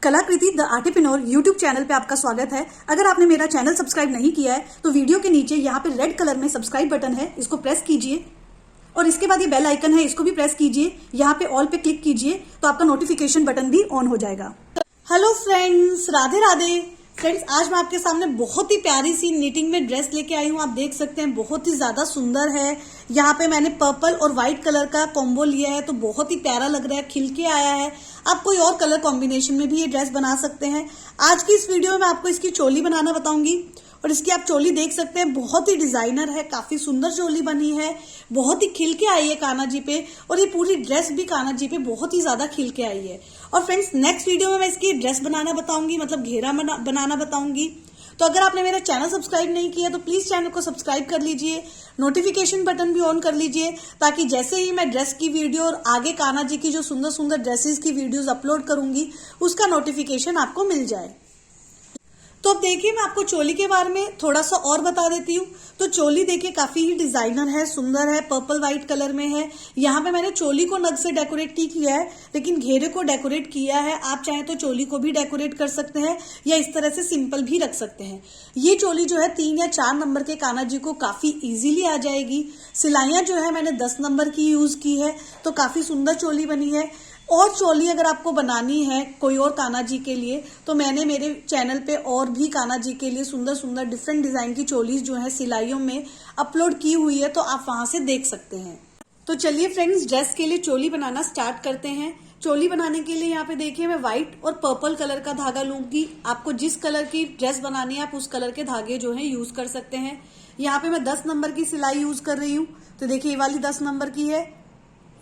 कलाकृति the आर्टिप्रेन्योर YouTube channel पे आपका स्वागत है। अगर आपने मेरा चैनल सब्सक्राइब नहीं किया है तो वीडियो के नीचे यहाँ पे रेड कलर में सब्सक्राइब बटन है, इसको प्रेस कीजिए और इसके बाद ये बेल आइकन है, इसको भी प्रेस कीजिए। यहाँ पे ऑल पे क्लिक कीजिए तो आपका नोटिफिकेशन बटन भी ऑन हो जाएगा। Hello friends, Radhe Radhe. Friends, आज मैं आपके सामने बहुत ही प्यारी सी निटिंग में ड्रेस लेके आई हूँ। आप देख सकते हैं बहुत ही ज्यादा सुंदर है। यहाँ पे मैंने पर्पल और व्हाइट कलर का कॉम्बो लिया है तो बहुत ही प्यारा लग रहा है, खिल के आया है। आप कोई और कलर कॉम्बिनेशन में भी ये ड्रेस बना सकते हैं। आज की इस वीडियो में मैं आपको इसकी चोली बनाना बताऊंगी और इसकी आप चोली देख सकते हैं, बहुत ही डिजाइनर है, काफी सुंदर चोली बनी है, बहुत ही खिल के आई है कान्हा जी पे। और ये पूरी ड्रेस भी कान्हा जी पे बहुत ही ज्यादा खिल के आई है। और फ्रेंड्स, नेक्स्ट वीडियो में मैं इसकी ड्रेस बनाना बताऊंगी, मतलब घेरा बनाना बताऊंगी। तो अगर आपने मेरा चैनल सब्सक्राइब नहीं किया तो प्लीज चैनल को सब्सक्राइब कर लीजिए, नोटिफिकेशन बटन भी ऑन कर लीजिए, ताकि जैसे ही मैं ड्रेस की वीडियो और आगे कान्हा जी की जो सुंदर सुंदर ड्रेसेस की वीडियोस अपलोड करूंगी उसका नोटिफिकेशन आपको मिल जाए। तो अब देखिए, मैं आपको चोली के बारे में थोड़ा सा और बता देती हूँ। तो चोली देखिए काफी ही डिजाइनर है, सुंदर है, पर्पल व्हाइट कलर में है। यहाँ पे मैंने चोली को नग से डेकोरेट किया है, लेकिन घेरे को डेकोरेट किया है। आप चाहें तो चोली को भी डेकोरेट कर सकते हैं या इस तरह से सिंपल भी रख सकते हैं। ये चोली जो है 3 या 4 नंबर के कान्हा जी को काफी इजीली आ जाएगी। सिलाइयां जो है मैंने 10 नंबर की यूज की है, तो काफी सुंदर चोली बनी है। और चोली अगर आपको बनानी है कोई और कान्हा जी के लिए तो मैंने मेरे चैनल पे और भी कान्हा जी के लिए सुंदर सुंदर डिफरेंट डिजाइन की चोलीज जो है सिलाइयों में अपलोड की हुई है, तो आप वहां से देख सकते हैं। तो चलिए फ्रेंड्स, ड्रेस के लिए चोली बनाना स्टार्ट करते हैं। चोली बनाने के लिए यहाँ पे देखिए मैं व्हाइट और पर्पल कलर का धागा लूंगी। आपको जिस कलर की ड्रेस बनानी है आप उस कलर के धागे जो है यूज कर सकते हैं। यहाँ पे मैं 10 नंबर की सिलाई यूज कर रही हूँ। तो देखिए ये वाली 10 नंबर की है,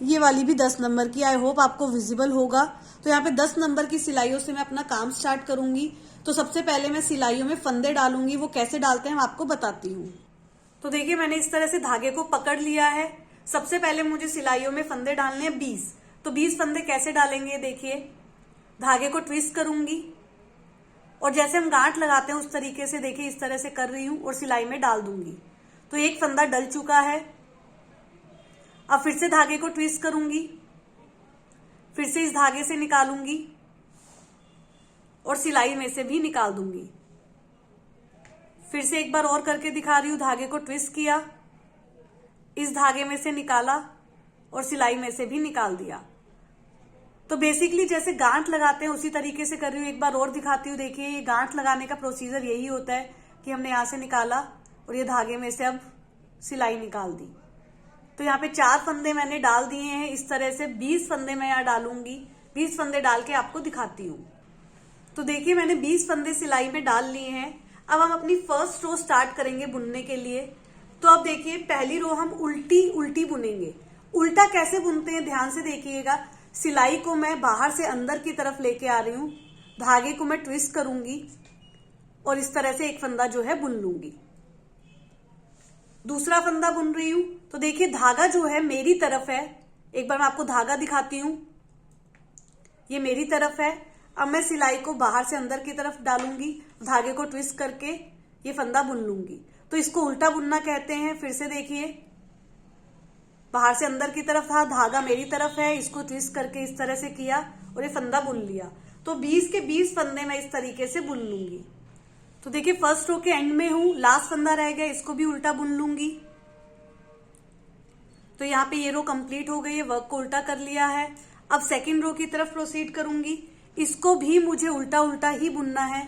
ये वाली भी 10 नंबर की। आई होप आपको विजिबल होगा। तो यहाँ पे 10 नंबर की सिलाइयों से मैं अपना काम स्टार्ट करूंगी। तो सबसे पहले मैं सिलाइयों में फंदे डालूंगी, वो कैसे डालते हैं मैं आपको बताती हूँ। तो देखिए मैंने इस तरह से धागे को पकड़ लिया है। सबसे पहले मुझे सिलाइयों में फंदे डालने हैं 20। तो 20 फंदे कैसे डालेंगे, देखिए धागे को ट्विस्ट करूंगी और जैसे हम गांठ लगाते हैं उस तरीके से देखिए इस तरह से कर रही हूं और सिलाई में डाल दूंगी। तो एक फंदा डल चुका है। अब फिर से धागे को ट्विस्ट करूंगी, फिर से इस धागे से निकालूंगी और सिलाई में से भी निकाल दूंगी। फिर से एक बार और करके दिखा रही हूं, धागे को ट्विस्ट किया, इस धागे में से निकाला और सिलाई में से भी निकाल दिया। तो बेसिकली जैसे गांठ लगाते हैं उसी तरीके से कर रही हूं। एक बार और दिखाती हूँ। देखिए ये गांठ लगाने का प्रोसीजर यही होता है कि हमने यहां से निकाला और ये धागे में से अब सिलाई निकाल दी। तो यहाँ पे 4 फंदे मैंने डाल दिए हैं। इस तरह से 20 फंदे मैं यहाँ डालूंगी। 20 फंदे डाल के आपको दिखाती हूँ। तो देखिए मैंने 20 फंदे सिलाई में डाल लिए हैं। अब हम अपनी फर्स्ट रो स्टार्ट करेंगे बुनने के लिए। तो अब देखिए पहली रो हम उल्टी उल्टी बुनेंगे। उल्टा कैसे बुनते हैं ध्यान से देखिएगा। सिलाई को मैं बाहर से अंदर की तरफ लेके आ रही हूँ, धागे को मैं ट्विस्ट करूंगी और इस तरह से एक फंदा जो है बुन लूंगी। दूसरा फंदा बुन रही हूं। तो देखिए धागा जो है मेरी तरफ है। एक बार मैं आपको धागा दिखाती हूं, ये मेरी तरफ है। अब मैं सिलाई को बाहर से अंदर की तरफ डालूंगी, धागे को ट्विस्ट करके ये फंदा बुन लूंगी। तो इसको उल्टा बुनना कहते हैं। फिर से देखिए बाहर से अंदर की तरफ था, धागा मेरी तरफ है, इसको ट्विस्ट करके इस तरह से किया और ये फंदा बुन लिया। तो 20 के 20 फंदे मैं इस तरीके से बुन लूंगी। तो देखिए फर्स्ट रो के एंड में हूं, लास्ट फंदा रह गया, इसको भी उल्टा बुन लूंगी। तो यहाँ पे ये रो कंप्लीट हो गई है, वर्क को उल्टा कर लिया है। अब सेकंड रो की तरफ प्रोसीड करूंगी। इसको भी मुझे उल्टा उल्टा ही बुनना है।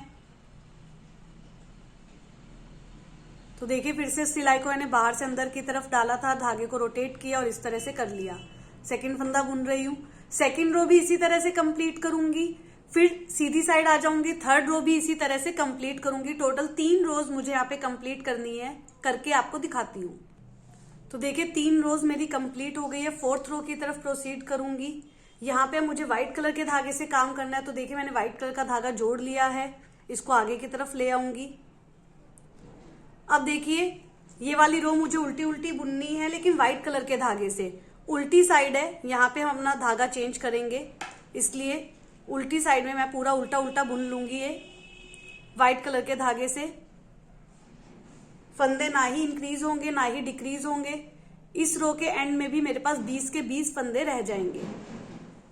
तो देखिए फिर से सिलाई को मैंने बाहर से अंदर की तरफ डाला था, धागे को रोटेट किया और इस तरह से कर लिया। सेकंड फंदा बुन रही हूं। सेकंड रो भी इसी तरह से कंप्लीट करूंगी, फिर सीधी साइड आ जाऊंगी। थर्ड रो भी इसी तरह से कंप्लीट करूंगी। टोटल 3 रोज मुझे यहाँ पे कंप्लीट करनी है, करके आपको दिखाती हूँ। तो देखिए 3 रोज मेरी कंप्लीट हो गई है। फोर्थ रो की तरफ प्रोसीड करूंगी। यहाँ पे मुझे व्हाइट कलर के धागे से काम करना है। तो देखिए मैंने व्हाइट कलर का धागा जोड़ लिया है, इसको आगे की तरफ ले आऊंगी। अब देखिए ये वाली रो मुझे उल्टी उल्टी बुननी है, लेकिन व्हाइट कलर के धागे से। उल्टी साइड है, यहाँ पे हम अपना धागा चेंज करेंगे, इसलिए उल्टी साइड में मैं पूरा उल्टा उल्टा बुन लूंगी। ये व्हाइट कलर के धागे से फंदे ना ही इंक्रीज होंगे ना ही डिक्रीज होंगे। इस रो के एंड में भी मेरे पास 20 के 20 फंदे रह जाएंगे।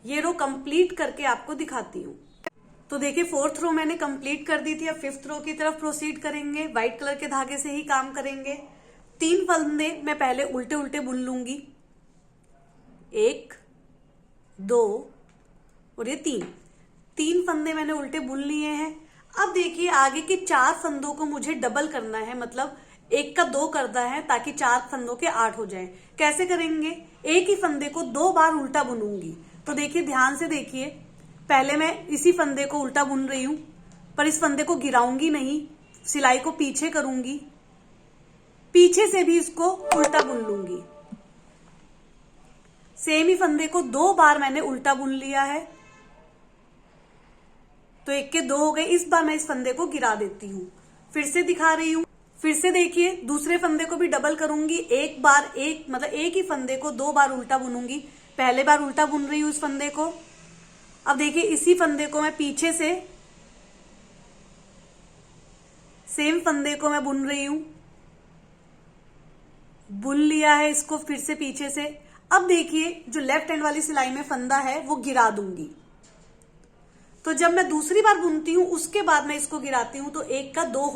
ये रो कंप्लीट करके आपको दिखाती हूँ। तो देखिए फोर्थ रो मैंने कंप्लीट कर दी थी। अब फिफ्थ रो की तरफ प्रोसीड करेंगे। व्हाइट कलर के धागे से ही काम करेंगे। 3 फंदे मैं पहले उल्टे उल्टे बुन लूंगी, 1 2 और ये 3 फंदे मैंने उल्टे बुन लिए हैं। अब देखिए आगे के 4 फंदों को मुझे डबल करना है, मतलब 1 का 2 करना है ताकि 4 फंदों के 8 हो जाए। कैसे करेंगे? एक ही फंदे को 2 बार उल्टा बुनूंगी। तो देखिए ध्यान से देखिए, पहले मैं इसी फंदे को उल्टा बुन रही हूं, पर इस फंदे को गिराऊंगी नहीं, सिलाई को पीछे करूंगी, पीछे से भी इसको उल्टा बुन लूंगी। सेम ही फंदे को 2 बार मैंने उल्टा बुन लिया है, तो 1 के 2 हो गए। इस बार मैं इस फंदे को गिरा देती हूं। फिर से दिखा रही हूं, फिर से देखिए दूसरे फंदे को भी डबल करूंगी। एक बार मतलब एक ही फंदे को 2 बार उल्टा बुनूंगी। पहले बार उल्टा बुन रही हूं इस फंदे को। अब देखिए इसी फंदे को मैं पीछे से, सेम फंदे को मैं बुन रही हूं, बुन लिया है इसको फिर से पीछे से। अब देखिए जो लेफ्ट हैंड वाली सिलाई में फंदा है वो गिरा दूंगी। तो जब मैं दूसरी बार बुनती हूं उसके बाद मैं इसको गिराती हूं, तो 1 का 2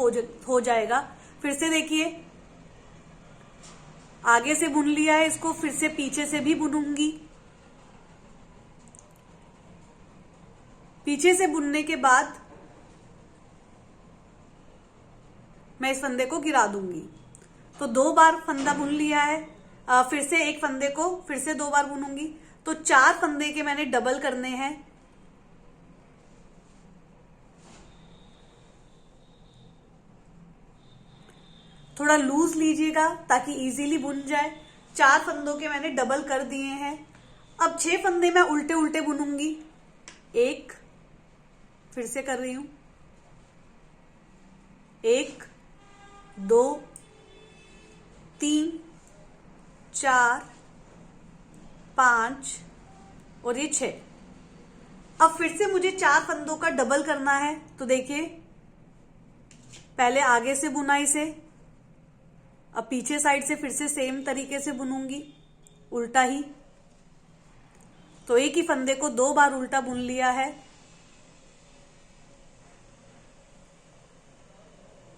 हो जाएगा। फिर से देखिए आगे से बुन लिया है इसको, फिर से पीछे से भी बुनूंगी। पीछे से बुनने के बाद मैं इस फंदे को गिरा दूंगी। तो 2 बार फंदा बुन लिया है। फिर से एक फंदे को फिर से 2 बार बुनूंगी। तो 4 फंदे के मैंने डबल करने हैं। थोड़ा लूज लीजिएगा ताकि इजीली बुन जाए। 4 फंदों के मैंने डबल कर दिए हैं। अब 6 फंदे मैं उल्टे उल्टे बुनूंगी। 1, फिर से कर रही हूं, 1 2 3 4 5 और ये 6। अब फिर से मुझे 4 फंदों का डबल करना है। तो देखिए पहले आगे से बुना इसे, अब पीछे साइड से फिर से सेम तरीके से बुनूंगी, उल्टा ही। तो एक ही फंदे को 2 बार उल्टा बुन लिया है।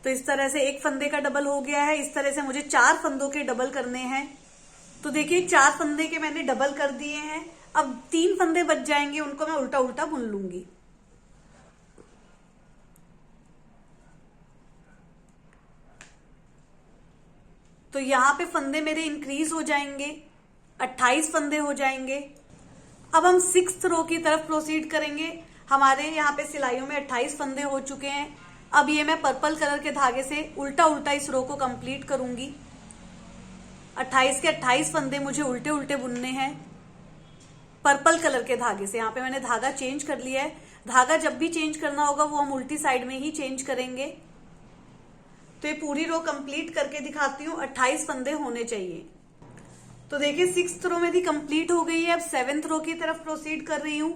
तो इस तरह से एक फंदे का डबल हो गया है। इस तरह से मुझे 4 फंदों के डबल करने हैं। तो देखिए 4 फंदे के मैंने डबल कर दिए हैं। अब 3 फंदे बच जाएंगे, उनको मैं उल्टा उल्टा बुन लूंगी। तो यहां पे फंदे मेरे इंक्रीज हो जाएंगे, 28 फंदे हो जाएंगे। अब हम 6th रो की तरफ प्रोसीड करेंगे। हमारे यहाँ पे सिलाइयों में 28 फंदे हो चुके हैं। अब ये मैं पर्पल कलर के धागे से उल्टा उल्टा इस रो को कंप्लीट करूंगी। 28 के 28 फंदे मुझे उल्टे उल्टे बुनने हैं पर्पल कलर के धागे से। यहाँ पे मैंने धागा चेंज कर लिया है। धागा जब भी चेंज करना होगा वो हम उल्टी साइड में ही चेंज करेंगे। तो ये पूरी रो कंप्लीट करके दिखाती हूँ। 28 फंदे होने चाहिए। तो देखिए 6th रो मेरी कंप्लीट हो गई है। अब 7th रो की तरफ प्रोसीड कर रही हूँ।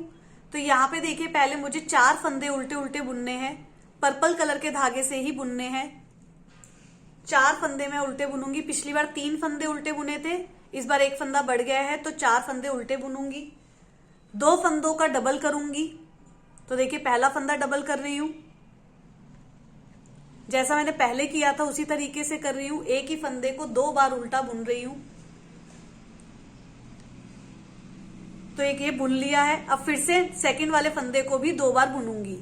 तो यहाँ पे देखिए पहले मुझे 4 फंदे उल्टे उल्टे बुनने हैं, पर्पल कलर के धागे से ही बुनने हैं। 4 फंदे मैं उल्टे बुनूंगी। पिछली बार 3 फंदे उल्टे बुने थे, इस बार 1 फंदा बढ़ गया है, तो 4 फंदे उल्टे बुनूंगी। 2 फंदों का डबल करूंगी। तो देखिए पहला फंदा डबल कर रही हूं, जैसा मैंने पहले किया था उसी तरीके से कर रही हूं। एक ही फंदे को 2 बार उल्टा बुन रही हूं। तो एक ये बुन लिया है। अब फिर से सेकंड वाले फंदे को भी 2 बार बुनूंगी।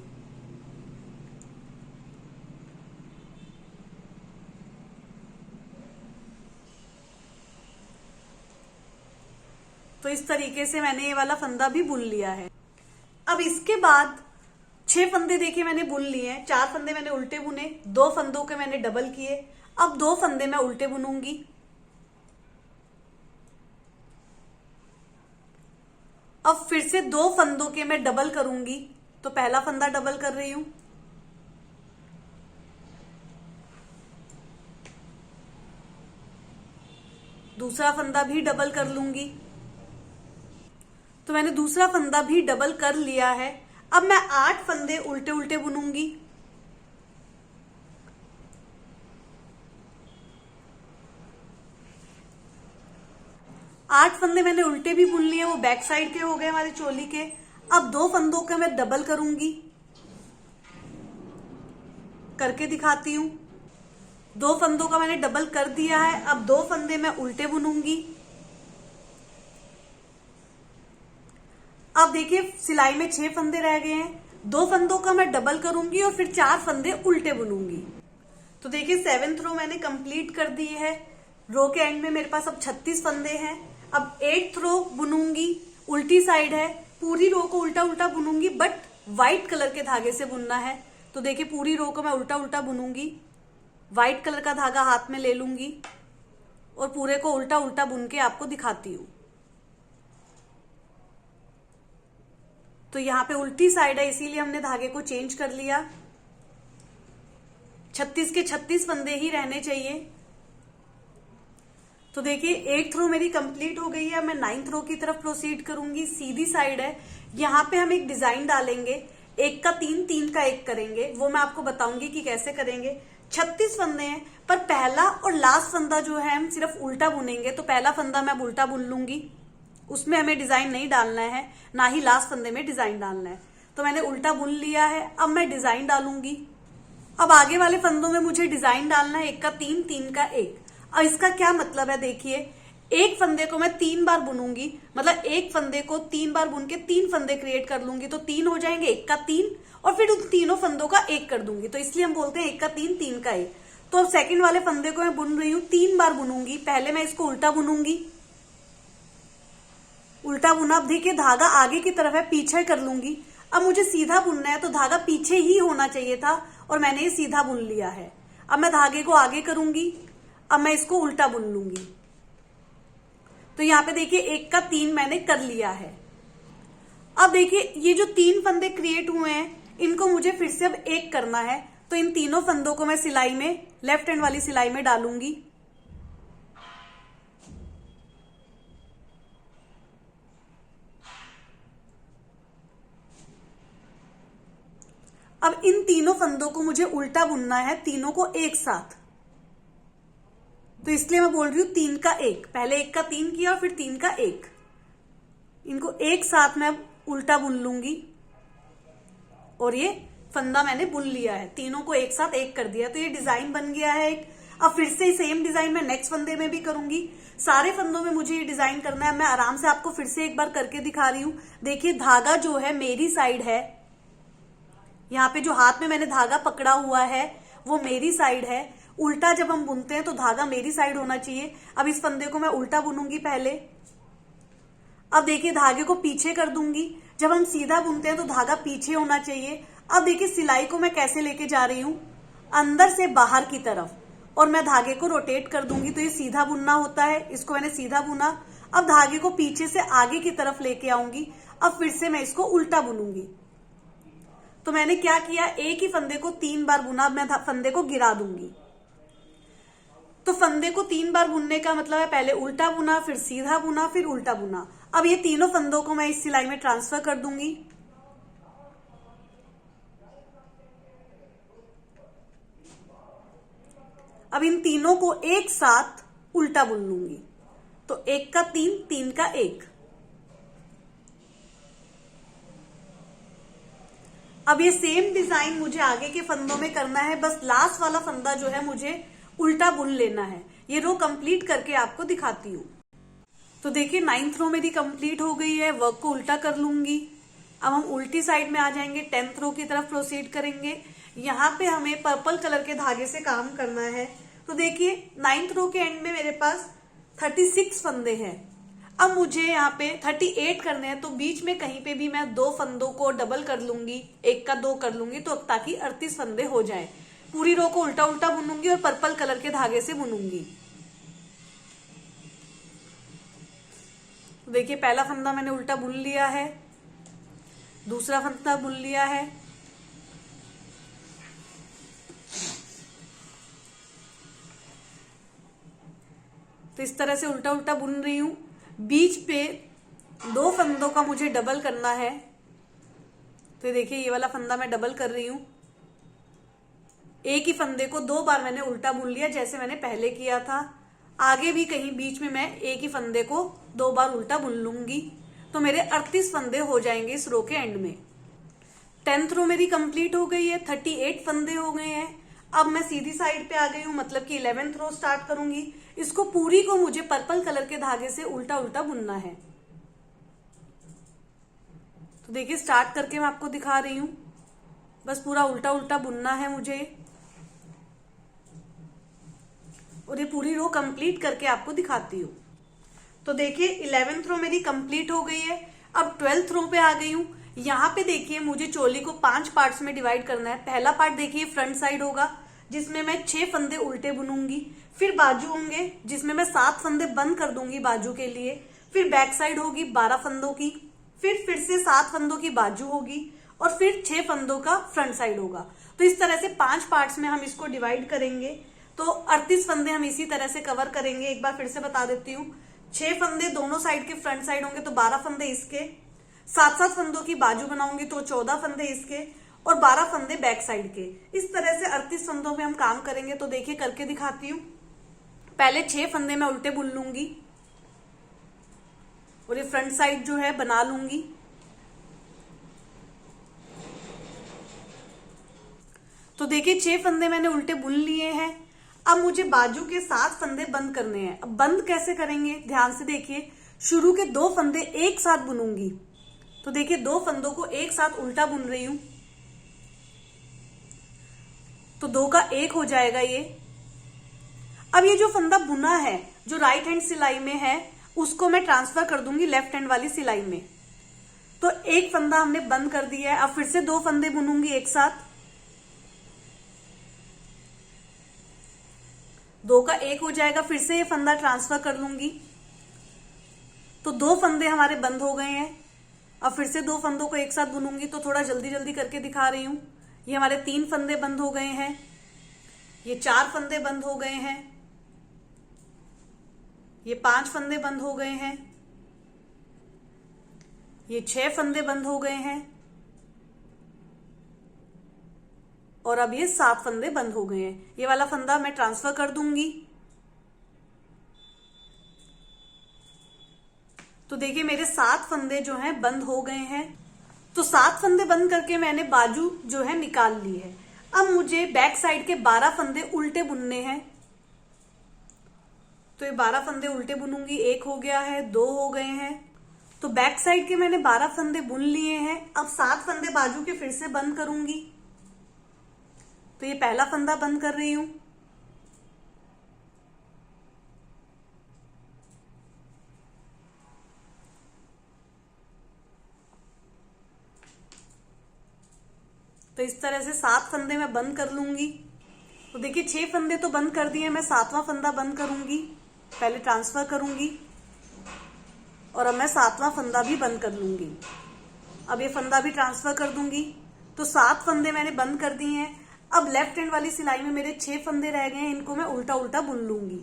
तो इस तरीके से मैंने ये वाला फंदा भी बुन लिया है। अब इसके बाद 6 फंदे देखिए मैंने बुन लिए हैं। 4 फंदे मैंने उल्टे बुने, 2 फंदों के मैंने डबल किए। अब 2 फंदे मैं उल्टे बुनूंगी। अब फिर से 2 फंदों के मैं डबल करूंगी। तो पहला फंदा डबल कर रही हूं, दूसरा फंदा भी डबल कर लूंगी। तो मैंने दूसरा फंदा भी डबल कर लिया है। अब मैं 8 फंदे उल्टे उल्टे बुनूंगी। आठ फंदे मैंने उल्टे भी बुन लिए, वो बैक साइड के हो गए हमारी चोली के। अब 2 फंदों के मैं डबल करूंगी। करके दिखाती हूँ। 2 फंदों का मैंने डबल कर दिया है। अब 2 फंदे मैं उल्टे बुनूंगी। अब देखिए सिलाई में 6 फंदे रह गए हैं। 2 फंदों का मैं डबल करूंगी और फिर 4 फंदे उल्टे बुनूंगी। तो देखिए 7th रो मैंने कंप्लीट कर दी है। रो के एंड में मेरे पास अब 36 फंदे हैं। अब 8th रो बुनूंगी, उल्टी साइड है। पूरी रो को उल्टा उल्टा बुनूंगी, बट व्हाइट कलर के धागे से बुनना है। तो देखिए पूरी रो को मैं उल्टा उल्टा बुनूंगी, व्हाइट कलर का धागा हाथ में ले लूंगी और पूरे को उल्टा उल्टा बुन के आपको दिखाती हूं। तो यहाँ पे उल्टी साइड है, इसीलिए हमने धागे को चेंज कर लिया। 36 के 36 फंदे ही रहने चाहिए। तो देखिए 8th रो मेरी कंप्लीट हो गई है। मैं 9th रो की तरफ प्रोसीड करूंगी। सीधी साइड है, यहाँ पे हम एक डिजाइन डालेंगे। 1 का 3, 3 का 1 करेंगे, वो मैं आपको बताऊंगी कि कैसे करेंगे। 36 फंदे हैं, पर पहला और लास्ट फंदा जो है हम सिर्फ उल्टा बुनेंगे। तो पहला फंदा मैं उल्टा बुन लूंगी, उसमें हमें डिजाइन नहीं डालना है, ना ही लास्ट फंदे में डिजाइन डालना है। तो मैंने उल्टा बुन लिया है। अब मैं डिजाइन डालूंगी। अब आगे वाले फंदों में मुझे डिजाइन डालना है। 1 का 3, 3 का 1। अब इसका क्या मतलब है, देखिए एक फंदे को मैं 3 बार बुनूंगी, मतलब एक फंदे को 3 बार बुन के 3 फंदे क्रिएट कर लूंगी। तो 3 हो जाएंगे, 1 का 3, और फिर उन तीनों फंदों का 1 कर दूंगी। तो इसलिए हम बोलते हैं 1 का 3, 3 का 1। तो अब सेकंड वाले फंदे को मैं बुन रही हूं, 3 बार बुनूंगी। पहले मैं इसको उल्टा बुनूंगी, उल्टा बुना। अब देखिए धागा आगे की तरफ है, पीछे कर लूंगी। अब मुझे सीधा बुनना है, तो धागा पीछे ही होना चाहिए था और मैंने ये सीधा बुन लिया है। अब मैं धागे को आगे करूंगी। अब मैं इसको उल्टा बुन लूंगी। तो यहाँ पे देखिए 1 का 3 मैंने कर लिया है। अब देखिए ये जो 3 फंदे क्रिएट हुए हैं, इनको मुझे फिर से अब 1 करना है। तो इन तीनों फंदों को मैं सिलाई में, लेफ्ट हैंड वाली सिलाई में डालूंगी। अब इन तीनों फंदों को मुझे उल्टा बुनना है, तीनों को एक साथ। तो इसलिए मैं बोल रही हूं 3 का 1। पहले 1 का 3 किया और फिर 3 का 1। इनको एक साथ मैं उल्टा बुन लूंगी और ये फंदा मैंने बुन लिया है। तीनों को एक साथ 1 कर दिया। तो ये डिजाइन बन गया है एक। अब फिर से सेम डिजाइन मैं नेक्स्ट फंदे में भी करूंगी। सारे फंदों में मुझे ये डिजाइन करना है। मैं आराम से आपको फिर से एक बार करके दिखा रही हूं। देखिए धागा जो है मेरी साइड है, यहाँ पे जो हाथ में मैंने धागा पकड़ा हुआ है वो मेरी साइड है। उल्टा जब हम बुनते हैं तो धागा मेरी साइड होना चाहिए। अब इस फंदे को मैं उल्टा बुनूंगी पहले। अब देखिए धागे को पीछे कर दूंगी। जब हम सीधा बुनते हैं तो धागा पीछे होना चाहिए। अब देखिए सिलाई को मैं कैसे लेके जा रही हूं, अंदर से बाहर की तरफ, और मैं धागे को रोटेट कर दूंगी। तो ये सीधा बुनना होता है, इसको मैंने सीधा बुना। अब धागे को पीछे से आगे की तरफ लेके आऊंगी। अब फिर से मैं इसको उल्टा बुनूंगी। तो मैंने क्या किया, एक ही फंदे को 3 बार बुना। अब मैं फंदे को गिरा दूंगी। तो फंदे को 3 बार बुनने का मतलब है पहले उल्टा बुना, फिर सीधा बुना, फिर उल्टा बुना। अब ये तीनों फंदों को मैं इस सिलाई में ट्रांसफर कर दूंगी। अब इन तीनों को एक साथ उल्टा बुन लूंगी। तो 1 का 3, 3 का 1। अब ये सेम डिजाइन मुझे आगे के फंदों में करना है। बस लास्ट वाला फंदा जो है मुझे उल्टा बुन लेना है। ये रो कंप्लीट करके आपको दिखाती हूँ। तो देखिए 9th रो मेरी कंप्लीट हो गई है। वर्क को उल्टा कर लूंगी। अब हम उल्टी साइड में आ जाएंगे, 10th रो की तरफ प्रोसीड करेंगे। यहाँ पे हमें पर्पल कलर के धागे से काम करना है। तो देखिए 9th रो के एंड में मेरे पास 36 फंदे हैं। अब मुझे यहाँ पे 38 करने हैं। तो बीच में कहीं पे भी मैं 2 फंदों को डबल कर लूंगी, 1 का 2 कर लूंगी, तो ताकि 38 फंदे हो जाए। पूरी रो को उल्टा उल्टा बुनूंगी और पर्पल कलर के धागे से बुनूंगी। देखिए पहला फंदा मैंने उल्टा बुन लिया है, दूसरा फंदा बुन लिया है, तो इस तरह से उल्टा उल्टा बुन रही हूं। बीच पे 2 फंदों का मुझे डबल करना है। तो देखिए ये वाला फंदा मैं डबल कर रही हूं। एक ही फंदे को 2 बार मैंने उल्टा बुन लिया, जैसे मैंने पहले किया था। आगे भी कहीं बीच में मैं एक ही फंदे को 2 बार उल्टा बुन लूंगी। तो मेरे 38 फंदे हो जाएंगे इस रो के एंड में। 10th रो मेरी कंप्लीट हो गई है, 38 फंदे हो गए हैं। अब मैं सीधी साइड पे आ गई हूं, मतलब कि 11th रो स्टार्ट करूंगी। इसको पूरी को मुझे पर्पल कलर के धागे से उल्टा उल्टा बुनना है। तो देखिए स्टार्ट करके मैं आपको दिखा रही हूं, बस पूरा उल्टा उल्टा बुनना है मुझे, और ये पूरी रो कंप्लीट करके आपको दिखाती हूँ। तो देखिए 11th रो मेरी कंप्लीट हो गई है। अब 12th रो पे आ गई हूँ। यहाँ पे देखिए मुझे चोली को 5 पार्ट्स में डिवाइड करना है। पहला पार्ट देखिए फ्रंट साइड होगा, जिसमें मैं 6 फंदे उल्टे बुनूंगी। फिर बाजू होंगे जिसमें मैं 7 फंदे बंद कर दूंगी बाजू के लिए। फिर बैक साइड होगी 12 फंदों की, फिर से 7 फंदों की बाजू होगी, और फिर 6 फंदों का फ्रंट साइड होगा। तो इस तरह से 5 पार्ट्स में हम इसको डिवाइड करेंगे। तो 38 फंदे हम इसी तरह से कवर करेंगे। एक बार फिर से बता देती हूँ, 6 फंदे दोनों साइड के फ्रंट साइड होंगे तो 12 फंदे इसके, 7-7 फंदों की बाजू बनाऊंगी तो 14 फंदे इसके, और 12 फंदे बैक साइड के। इस तरह से 38 फंदों में हम काम करेंगे। तो देखिए करके दिखाती हूँ। पहले 6 फंदे मैं उल्टे बुन लूंगी, और ये फ्रंट साइड जो है बना लूंगी। तो देखिए 6 फंदे मैंने उल्टे बुन लिए हैं। अब मुझे बाजू के 7 फंदे बंद करने हैं। अब बंद कैसे करेंगे, ध्यान से देखिए। शुरू के 2 फंदे एक साथ बुनूंगी। तो देखिए 2 फंदों को एक साथ उल्टा बुन रही हूं, तो 2 का 1 हो जाएगा ये। अब ये जो फंदा बुना है जो राइट हैंड सिलाई में है, उसको मैं ट्रांसफर कर दूंगी लेफ्ट हैंड वाली सिलाई में। तो एक फंदा हमने बंद कर दिया है। अब फिर से 2 फंदे बुनूंगी एक साथ, 2 का 1 हो जाएगा। फिर से ये फंदा ट्रांसफर कर लूंगी, तो 2 फंदे हमारे बंद हो गए हैं। अब फिर से 2 फंदों को एक साथ बुनूंगी। तो थोड़ा जल्दी जल्दी करके दिखा रही हूं। ये हमारे 3 फंदे बंद हो गए हैं, ये 4 फंदे बंद हो गए हैं, ये 5 फंदे बंद हो गए हैं, ये 6 फंदे बंद हो गए हैं, और अब ये 7 फंदे बंद हो गए हैं। ये वाला फंदा मैं ट्रांसफर कर दूंगी। तो देखिए मेरे 7 फंदे जो हैं बंद हो गए हैं। तो 7 फंदे बंद करके मैंने बाजू जो है निकाल ली है। अब मुझे बैक साइड के 12 फंदे उल्टे बुनने हैं। तो ये 12 फंदे उल्टे बुनूंगी। 1 हो गया है, 2 हो गए हैं। तो बैक साइड के मैंने 12 फंदे बुन लिए हैं। अब 7 फंदे बाजू के फिर से बंद करूंगी। तो ये पहला फंदा बंद कर रही हूं, तो इस तरह से 7 फंदे मैं बंद कर लूंगी। तो देखिए 6 फंदे तो बंद कर दिए, मैं 7वां फंदा बंद करूंगी। पहले ट्रांसफर करूंगी, और अब मैं 7वां फंदा भी बंद कर लूंगी। अब ये फंदा भी ट्रांसफर कर दूंगी। तो 7 फंदे मैंने बंद कर दिए हैं। अब लेफ्ट हैंड वाली सिलाई में मेरे 6 फंदे रह गए हैं, इनको मैं उल्टा उल्टा बुन लूंगी।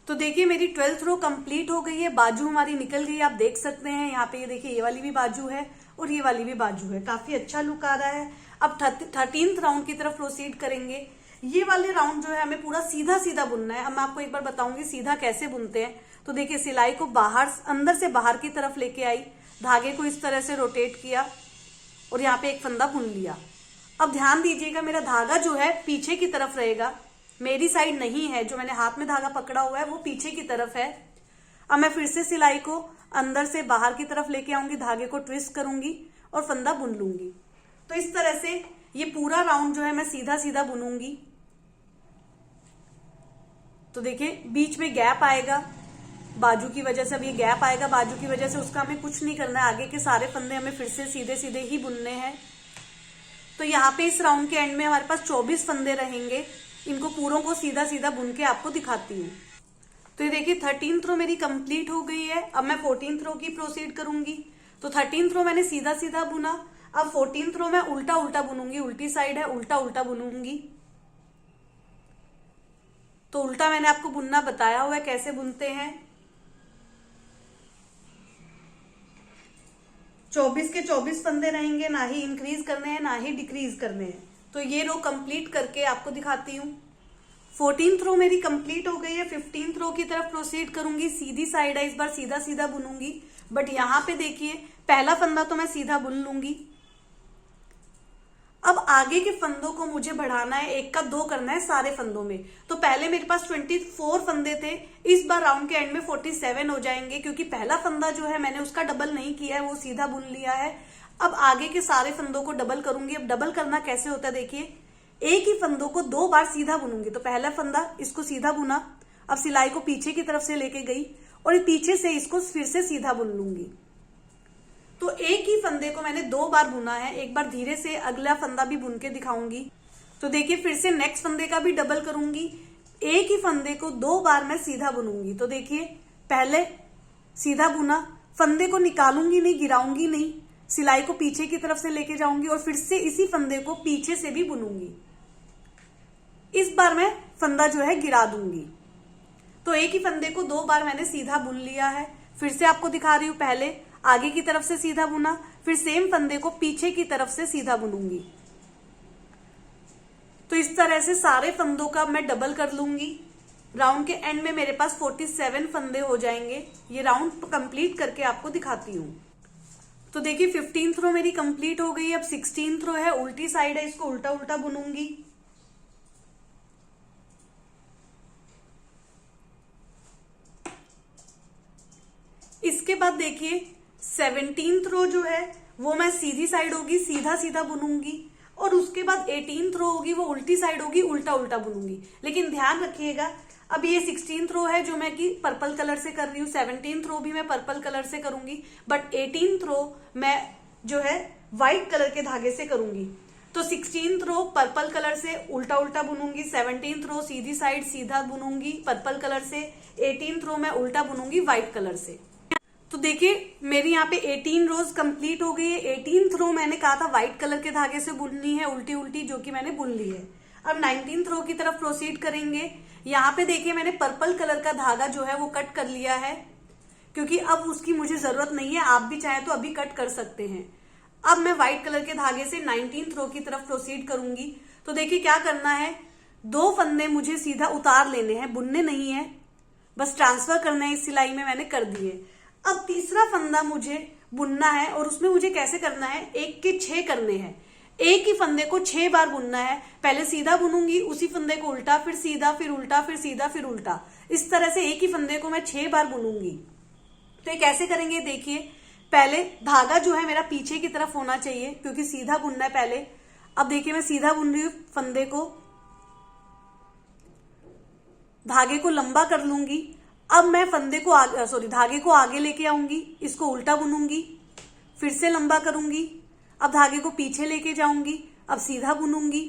तो देखिए मेरी 12th रो कंप्लीट हो गई है। बाजू हमारी निकल गई, आप देख सकते हैं यहाँ पे। ये देखिए ये वाली भी बाजू है और ये वाली भी बाजू है। काफी अच्छा लुक आ रहा है। अब 13th राउंड की तरफ प्रोसीड करेंगे। ये वाले राउंड जो है हमें पूरा सीधा सीधा बुनना है। अब मैं आपको एक बार बताऊंगी सीधा कैसे बुनते हैं। तो देखिए सिलाई को बाहर, अंदर से बाहर की तरफ लेके आई, धागे को इस तरह से रोटेट किया, और यहाँ पे एक फंदा बुन लिया। अब ध्यान दीजिएगा मेरा धागा जो है पीछे की तरफ रहेगा, मेरी साइड नहीं है। जो मैंने हाथ में धागा पकड़ा हुआ है वो पीछे की तरफ है। अब मैं फिर से सिलाई को अंदर से बाहर की तरफ लेके आऊंगी, धागे को ट्विस्ट करूंगी और फंदा बुन लूंगी। तो इस तरह से ये पूरा राउंड जो है मैं सीधा सीधा बुनूंगी। तो देखिए बीच में गैप आएगा बाजू की वजह से। अब ये गैप आएगा बाजू की वजह से, उसका हमें कुछ नहीं करना है। आगे के सारे फंदे हमें फिर से सीधे सीधे ही बुनने हैं। तो यहाँ पे इस राउंड के एंड में हमारे पास 24 फंदे रहेंगे। इनको पूरों को सीधा सीधा बुन के आपको दिखाती हूँ। तो ये देखिए 13th रो मेरी कंप्लीट हो गई है। अब मैं 14th रो की प्रोसीड करूंगी। तो 13th रो मैंने सीधा सीधा बुना। अब 14th रो मैं उल्टा उल्टा बुनूंगी। उल्टी साइड है, उल्टा उल्टा बुनूंगी। तो उल्टा मैंने आपको बुनना बताया हुआ है कैसे बुनते हैं। 24 के 24 फंदे रहेंगे, ना ही इंक्रीज करने हैं ना ही डिक्रीज करने हैं। तो ये रो कंप्लीट करके आपको दिखाती हूँ। 14th रो मेरी कंप्लीट हो गई है। 15th रो की तरफ प्रोसीड करूंगी। सीधी साइड है, इस बार सीधा सीधा बुनूंगी। बट यहाँ पे देखिए पहला फंदा तो मैं सीधा बुन लूंगी, अब आगे के फंदों को मुझे बढ़ाना है, एक का दो करना है सारे फंदों में। तो पहले मेरे पास 24 फंदे थे, इस बार राउंड के एंड में 47 हो जाएंगे, क्योंकि पहला फंदा जो है मैंने उसका डबल नहीं किया है, वो सीधा बुन लिया है। अब आगे के सारे फंदों को डबल करूंगी। अब डबल करना कैसे होता है देखिए, एक ही फंदों को दो बार सीधा बुनूंगी। तो पहला फंदा इसको सीधा बुना, अब सिलाई को पीछे की तरफ से लेके गई और पीछे से इसको फिर से सीधा बुन लूंगी। तो एक ही फंदे को मैंने दो बार बुना है। एक बार धीरे से अगला फंदा भी बुन के दिखाऊंगी। तो देखिए फिर से नेक्स्ट फंदे का भी डबल करूंगी, एक ही फंदे को दो बार मैं सीधा बुनूंगी। तो देखिए पहले सीधा बुना, फंदे को निकालूंगी नहीं, गिराऊंगी नहीं, सिलाई को पीछे की तरफ से लेके जाऊंगी और फिर से इसी फंदे को पीछे से भी बुनूंगी। इस बार मैं फंदा जो है गिरा दूंगी। तो एक ही फंदे को दो बार मैंने सीधा बुन लिया है। फिर से आपको दिखा रही हूं, पहले आगे की तरफ से सीधा बुना, फिर सेम फंदे को पीछे की तरफ से सीधा बुनूंगी। तो इस तरह से सारे फंदों का मैं डबल कर लूंगी। राउंड के एंड में मेरे पास 47 फंदे हो जाएंगे। ये राउंड कंप्लीट करके आपको दिखाती हूं। तो देखिए 15th रो मेरी कंप्लीट हो गई। अब 16th रो है, उल्टी साइड है, इसको उल्टा उल्टा बुनूंगी। इसके बाद देखिए 17th रो जो है वो मैं सीधी साइड होगी, सीधा सीधा बुनूंगी। और उसके बाद 18th रो होगी, वो उल्टी साइड होगी, उल्टा उल्टा बुनूंगी। लेकिन ध्यान रखिएगा, अब ये 16th रो है जो मैं कि पर्पल कलर से कर रही हूँ, 17th रो भी मैं पर्पल कलर से करूंगी, बट 18th रो मैं जो है व्हाइट कलर के धागे से करूंगी। तो 16th रो पर्पल कलर से उल्टा उल्टा बुनूंगी, 17th रो सीधी साइड सीधा बुनूंगी पर्पल कलर से, 18th रो मैं उल्टा बुनूंगी व्हाइट कलर से। तो देखिए मेरी यहाँ पे 18 रोज कंप्लीट हो गई है। 18th रो मैंने कहा था व्हाइट कलर के धागे से बुननी है उल्टी उल्टी, जो कि मैंने बुन ली है। अब 19th रो की तरफ प्रोसीड करेंगे। यहाँ पे देखिए मैंने पर्पल कलर का धागा जो है वो कट कर लिया है, क्योंकि अब उसकी मुझे जरूरत नहीं है। आप भी चाहे तो अभी कट कर सकते हैं। अब मैं व्हाइट कलर के धागे से 19th रो की तरफ प्रोसीड करूंगी। तो देखिए क्या करना है, दो फंदे मुझे सीधा उतार लेने हैं, बुनने नहीं है, बस ट्रांसफर करना है। इस सिलाई में मैंने कर दिए। अब तीसरा फंदा मुझे बुनना है और उसमें मुझे कैसे करना है, एक के 6 करने हैं। एक ही फंदे को 6 बार बुनना है। पहले सीधा बुनूंगी, उसी फंदे को उल्टा, फिर सीधा, फिर उल्टा, फिर सीधा, फिर उल्टा। इस तरह से एक ही फंदे को मैं 6 बार बुनूंगी। तो ये कैसे करेंगे देखिए, पहले धागा जो है मेरा पीछे की तरफ होना चाहिए, क्योंकि सीधा बुनना है पहले। अब देखिए मैं सीधा बुन रही हूं, फंदे को, धागे को लंबा कर लूंगी। अब मैं फंदे को धागे को आगे लेके आऊंगी, इसको उल्टा बुनूंगी, फिर से लंबा करूंगी। अब धागे को पीछे लेके जाऊंगी, अब सीधा बुनूंगी।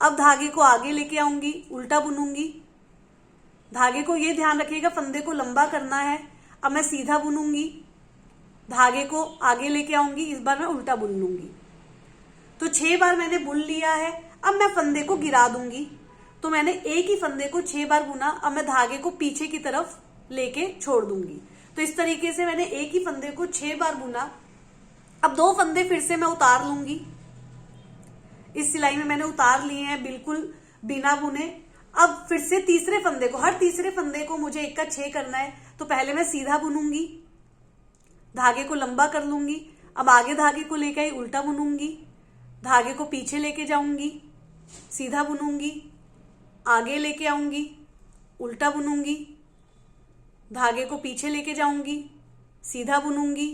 अब धागे को आगे लेके आऊंगी, उल्टा बुनूंगी। धागे को ये ध्यान रखिएगा फंदे को लंबा करना है। अब मैं सीधा बुनूंगी, धागे को आगे लेके आऊंगी, इस बार मैं उल्टा बुन लूंगी। तो 6 बार मैंने बुन लिया है। अब मैं फंदे को गिरा दूंगी। तो मैंने एक ही फंदे को 6 बार बुना। अब मैं धागे को पीछे की तरफ लेके छोड़ दूंगी। तो इस तरीके से मैंने एक ही फंदे को 6 बार बुना। अब दो फंदे फिर से मैं उतार लूंगी। इस सिलाई में मैंने उतार लिए हैं बिल्कुल बिना बुने। अब फिर से तीसरे फंदे को, हर तीसरे फंदे को मुझे एक का 6 करना है। तो पहले मैं सीधा बुनूंगी, धागे को लंबा कर लूंगी। अब आगे धागे को लेकर आई, उल्टा बुनूंगी, धागे को पीछे लेके जाऊंगी, सीधा बुनूंगी, आगे लेके आऊंगी, उल्टा बुनूंगी, धागे को पीछे लेके जाऊंगी, सीधा बुनूंगी,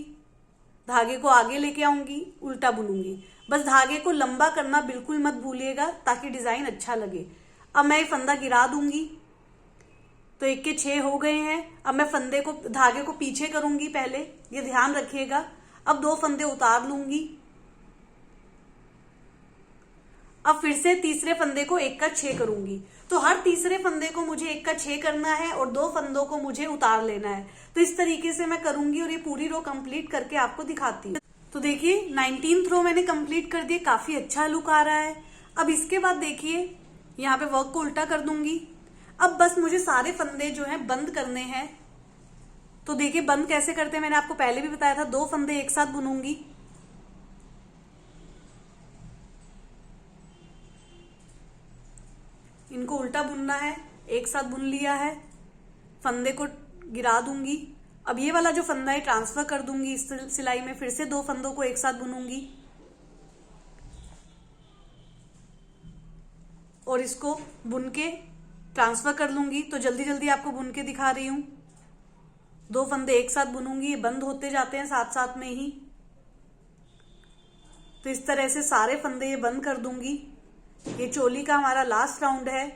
धागे को आगे लेके आऊंगी, उल्टा बुनूंगी। बस धागे को लंबा करना बिल्कुल मत भूलिएगा, ताकि डिजाइन अच्छा लगे। अब मैं ये फंदा गिरा दूंगी। तो एक के 6 हो गए हैं। अब मैं फंदे को, धागे को पीछे करूंगी पहले, ये ध्यान रखिएगा। अब दो फंदे उतार लूंगी। अब फिर से तीसरे फंदे को एक का 6 करूंगी। तो हर तीसरे फंदे को मुझे एक का 6 करना है और दो फंदों को मुझे उतार लेना है। तो इस तरीके से मैं करूंगी और ये पूरी रो कंप्लीट करके आपको दिखाती हूँ। तो देखिए 19th रो मैंने कंप्लीट कर दिया, काफी अच्छा लुक आ रहा है। अब इसके बाद देखिए यहाँ पे वर्क को उल्टा कर दूंगी। अब बस मुझे सारे फंदे जो है बंद करने हैं। तो देखिए बंद कैसे करते हैं, मैंने आपको पहले भी बताया था। दो फंदे एक साथ बुनूंगी, इनको उल्टा बुनना है, एक साथ बुन लिया है, फंदे को गिरा दूंगी। अब ये वाला जो फंदा है ट्रांसफर कर दूंगी इस सिलाई में। फिर से दो फंदों को एक साथ बुनूंगी, और इसको बुन के ट्रांसफर कर लूंगी। तो जल्दी जल्दी आपको बुन के दिखा रही हूं। 2 फंदे एक साथ बुनूंगी, ये बंद होते जाते हैं साथ साथ में ही। तो इस तरह से सारे फंदे ये बंद कर दूंगी। ये चोली का हमारा लास्ट राउंड है।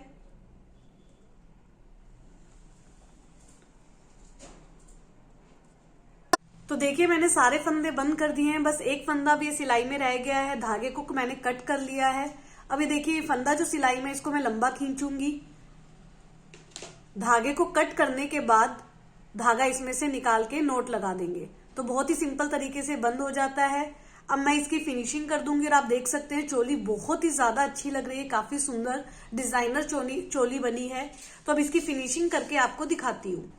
तो देखिए मैंने सारे फंदे बंद कर दिए हैं, बस एक फंदा भी सिलाई में रह गया है। धागे को मैंने कट कर लिया है। अभी देखिए ये फंदा जो सिलाई में, इसको मैं लंबा खींचूंगी। धागे को कट करने के बाद धागा इसमें से निकाल के नोट लगा देंगे। तो बहुत ही सिंपल तरीके से बंद हो जाता है। अब मैं इसकी फिनिशिंग कर दूंगी और आप देख सकते हैं चोली बहुत ही ज्यादा अच्छी लग रही है, काफी सुंदर डिजाइनर चोली बनी है। तो अब इसकी फिनिशिंग करके आपको दिखाती हूँ।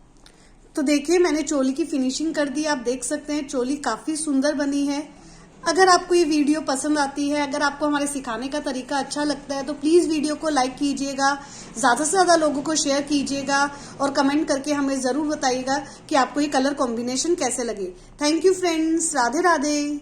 तो देखिए मैंने चोली की फिनिशिंग कर दी। आप देख सकते हैं चोली काफी सुंदर बनी है। अगर आपको ये वीडियो पसंद आती है, अगर आपको हमारे सिखाने का तरीका अच्छा लगता है, तो प्लीज वीडियो को लाइक कीजिएगा, ज्यादा से ज्यादा लोगों को शेयर कीजिएगा और कमेंट करके हमें जरूर बताइएगा कि आपको ये कलर कॉम्बिनेशन कैसे लगे। Thank you friends, Radhe Radhe.